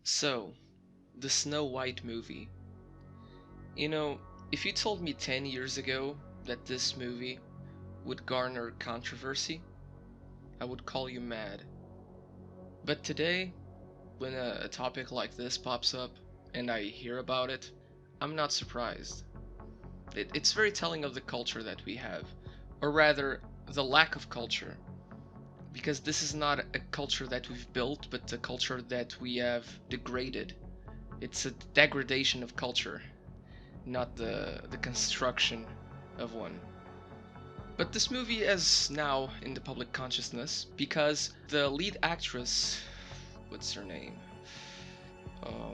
So, the Snow White movie. You know, if you told me 10 years ago that this movie would garner controversy, I would call you mad. But today, when a topic like this pops up and I hear about it, I'm not surprised. It's very telling of the culture that we have, or rather, the lack of culture. Because this is not a culture that we've built, but a culture that we have degraded. It's a degradation of culture, not the construction of one. But this movie is now in the public consciousness because the lead actress, what's her name?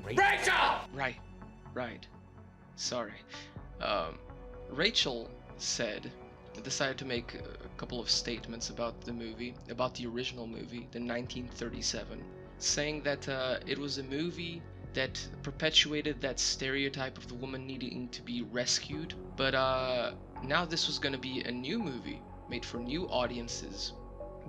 Rachel! Right, right. Sorry. Um, Rachel decided to make a couple of statements about the movie, about the original movie, the 1937, saying that it was a movie that perpetuated that stereotype of the woman needing to be rescued, but now this was going to be a new movie made for new audiences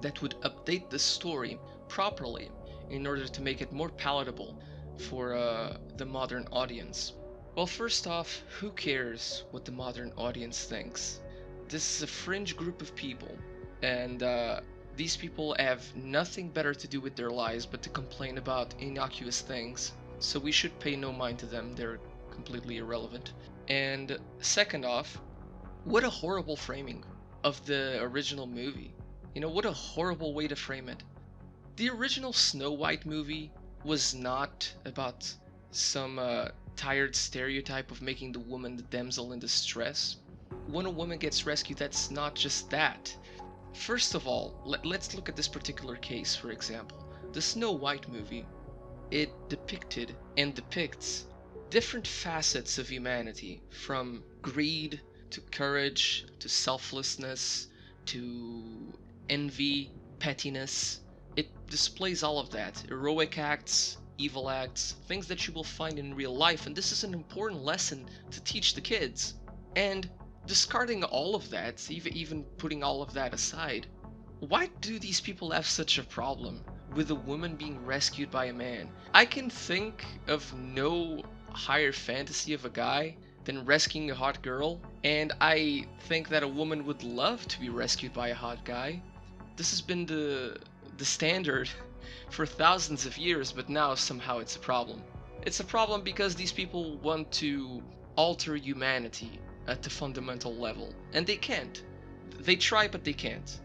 that would update the story properly in order to make it more palatable for the modern audience. Well, first off, who cares what the modern audience thinks? This is a fringe group of people, and these people have nothing better to do with their lives but to complain about innocuous things, so we should pay no mind to them, they're completely irrelevant. And second off, what a horrible framing of the original movie. You know, what a horrible way to frame it. The original Snow White movie was not about some tired stereotype of making the woman the damsel in distress. When a woman gets rescued, that's not just that. First of all, let's look at this particular case, for example. The Snow White movie, it depicted and depicts different facets of humanity, from greed to courage to selflessness to envy, pettiness. It displays all of that. Heroic acts, evil acts, things that you will find in real life, and this is an important lesson to teach the kids. And discarding all of that, even putting all of that aside, why do these people have such a problem with a woman being rescued by a man? I can think of no higher fantasy of a guy than rescuing a hot girl, and I think that a woman would love to be rescued by a hot guy. This has been the standard for thousands of years, but now somehow it's a problem. It's a problem because these people want to alter humanity at the fundamental level, and they can't. They try, but they can't.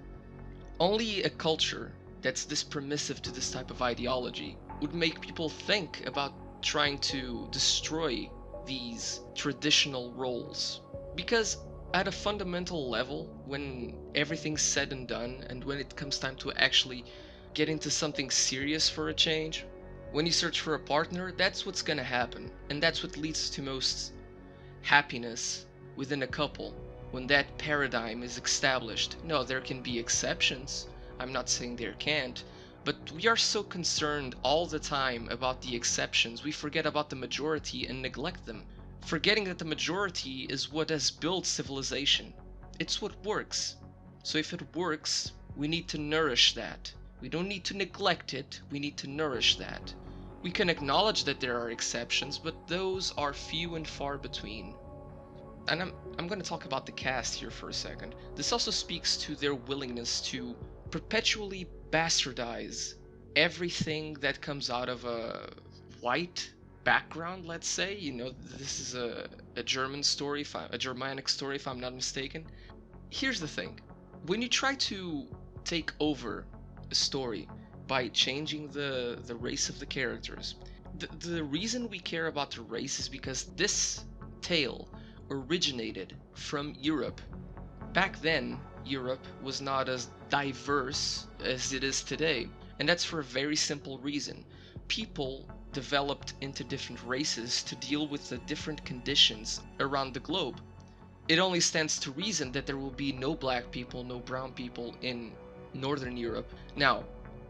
Only a culture that's this permissive to this type of ideology would make people think about trying to destroy these traditional roles. Because at a fundamental level, when everything's said and done, and when it comes time to actually get into something serious for a change, when you search for a partner, that's what's gonna happen. And that's what leads to most happiness within a couple, when that paradigm is established. No, there can be exceptions. I'm not saying there can't, but we are so concerned all the time about the exceptions, we forget about the majority and neglect them, forgetting that the majority is what has built civilization. It's what works. So if it works, we need to nourish that. We don't need to neglect it, we need to nourish that. We can acknowledge that there are exceptions, but those are few and far between. And I'm going to talk about the cast here for a second. This also speaks to their willingness to perpetually bastardize everything that comes out of a white background, let's say. You know, this is a German story, a Germanic story, if I'm not mistaken. Here's the thing. When you try to take over a story by changing the race of the characters, the reason we care about the race is because this tale originated from Europe. Back then, Europe was not as diverse as it is today, and that's for a very simple reason. People developed into different races to deal with the different conditions around the globe. It only stands to reason that there will be no black people, no brown people in Northern Europe. Now,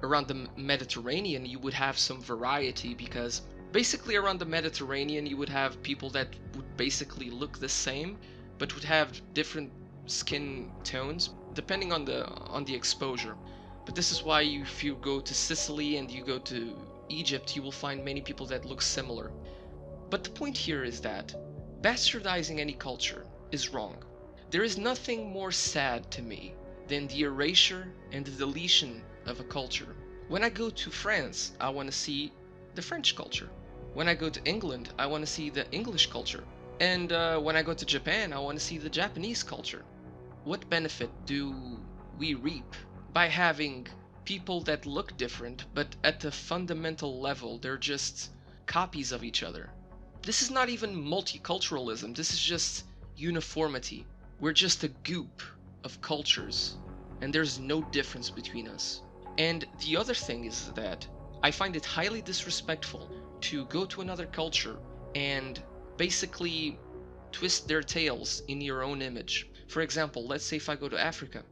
around the Mediterranean, you would have some variety because basically around the Mediterranean you would have people that would basically look the same, but would have different skin tones depending on the exposure. But this is why if you go to Sicily and you go to Egypt, you will find many people that look similar. But the point here is that bastardizing any culture is wrong. There is nothing more sad to me than the erasure and the deletion of a culture. When I go to France, I want to see the French culture. When I go to England, I want to see the English culture. And when I go to Japan, I want to see the Japanese culture. What benefit do we reap by having people that look different, but at the fundamental level, they're just copies of each other? This is not even multiculturalism, this is just uniformity. We're just a goop of cultures, and there's no difference between us. And the other thing is that I find it highly disrespectful to go to another culture and basically twist their tails in your own image. For example, let's say if I go to Africa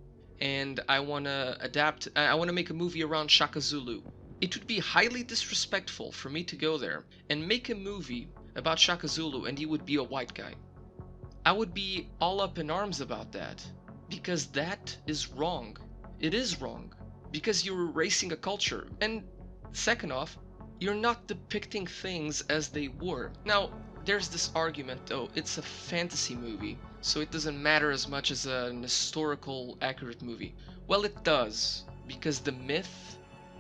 and I want to make a movie around Shaka Zulu. It would be highly disrespectful for me to go there and make a movie about Shaka Zulu and he would be a white guy. I would be all up in arms about that, because that is wrong. It is wrong, because you're erasing a culture, and second off, you're not depicting things as they were. Now, there's this argument, though, it's a fantasy movie, so it doesn't matter as much as an historical accurate movie. Well, it does, because the myth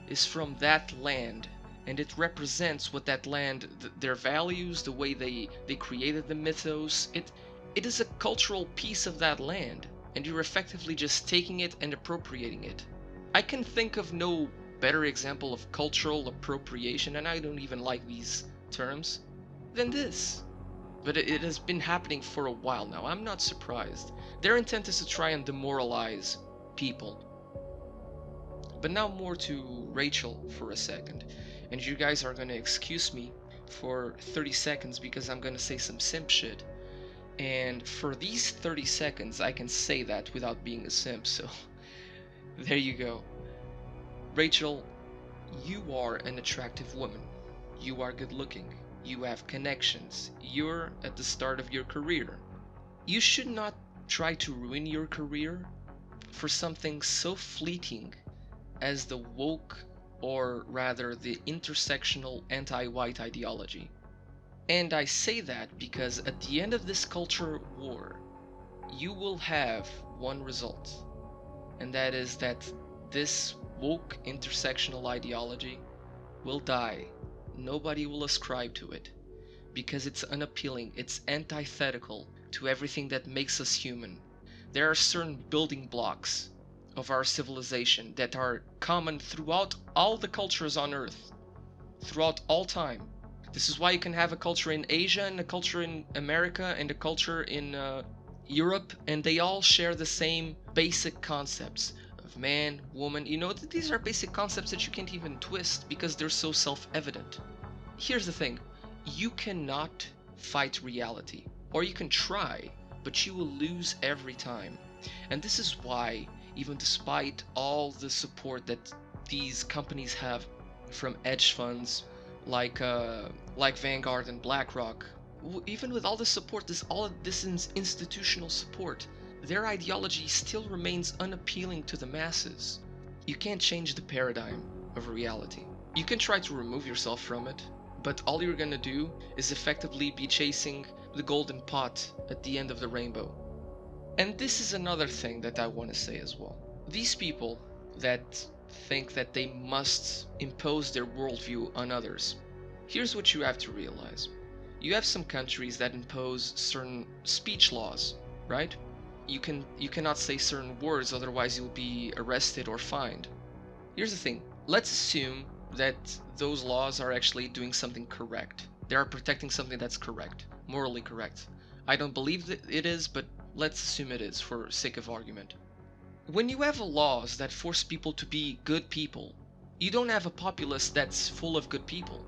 is from that land, and it represents what that land, their values, the way they created the mythos. It is a cultural piece of that land, and you're effectively just taking it and appropriating it. I can think of no better example of cultural appropriation, and I don't even like these terms, than this. But it has been happening for a while now. I'm not surprised. Their intent is to try and demoralize people. But now more to Rachel for a second, and you guys are gonna excuse me for 30 seconds because I'm gonna say some simp shit. And for these 30 seconds, I can say that without being a simp, so there you go. Rachel, you are an attractive woman. You are good looking. You have connections. You're at the start of your career. You should not try to ruin your career for something so fleeting as the woke, or rather the intersectional anti-white ideology. And I say that because at the end of this culture war, you will have one result, and that is that this woke intersectional ideology will die. Nobody will ascribe to it, because it's unappealing, it's antithetical to everything that makes us human. There are certain building blocks of our civilization that are common throughout all the cultures on Earth, throughout all time. This is why you can have a culture in Asia and a culture in America and a culture in Europe, and they all share the same basic concepts of man, woman. You know, these are basic concepts that you can't even twist because they're so self-evident. Here's the thing, you cannot fight reality, or you can try, but you will lose every time. And this is why, even despite all the support that these companies have from hedge funds like Vanguard and BlackRock, even with all the support, all of this institutional support, their ideology still remains unappealing to the masses. You can't change the paradigm of reality. You can try to remove yourself from it, but all you're gonna do is effectively be chasing the golden pot at the end of the rainbow. And this is another thing that I want to say as well. These people that think that they must impose their worldview on others, here's what you have to realize. You have some countries that impose certain speech laws, right? You cannot say certain words, otherwise you'll be arrested or fined. Here's the thing, let's assume that those laws are actually doing something correct. They are protecting something that's correct, morally correct. I don't believe that it is, but let's assume it is for sake of argument. When you have laws that force people to be good people, you don't have a populace that's full of good people.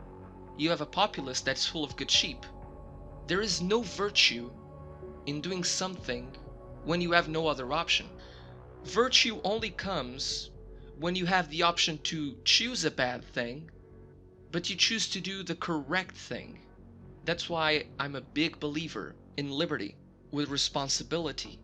You have a populace that's full of good sheep. There is no virtue in doing something when you have no other option. Virtue only comes when you have the option to choose a bad thing, but you choose to do the correct thing. That's why I'm a big believer in liberty with responsibility.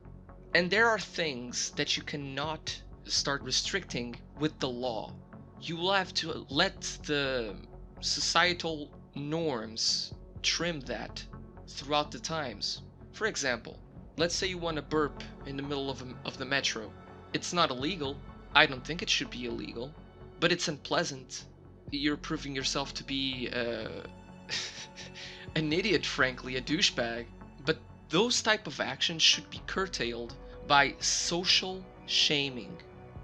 And there are things that you cannot start restricting with the law. You will have to let the societal norms trim that throughout the times. For example, let's say you want to burp in the middle of the metro. It's not illegal. I don't think it should be illegal, but it's unpleasant. You're proving yourself to be an idiot, frankly, a douchebag. But those type of actions should be curtailed by social shaming,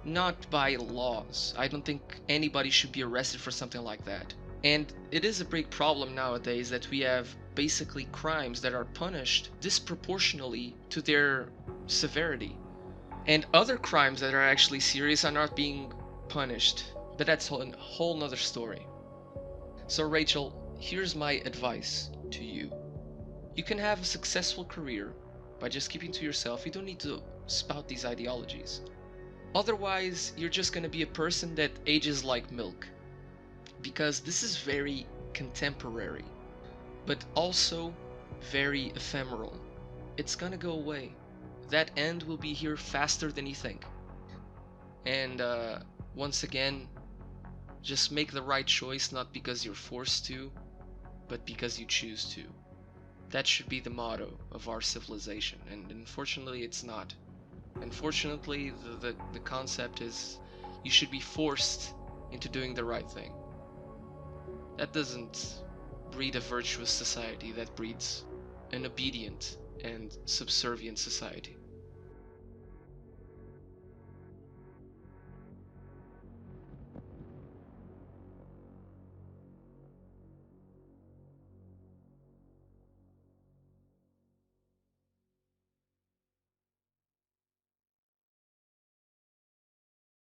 not by laws. I don't think anybody should be arrested for something like that. And it is a big problem nowadays that we have basically crimes that are punished disproportionately to their severity. And other crimes that are actually serious are not being punished. But that's a whole nother story. So Rachel, here's my advice to you. You can have a successful career by just keeping to yourself. You don't need to spout these ideologies. Otherwise, you're just going to be a person that ages like milk. Because this is very contemporary, but also very ephemeral. It's gonna go away. That end will be here faster than you think. And once again, just make the right choice, not because you're forced to, but because you choose to. That should be the motto of our civilization, and unfortunately it's not. Unfortunately, the concept is you should be forced into doing the right thing. That doesn't breed a virtuous society, that breeds an obedient and subservient society.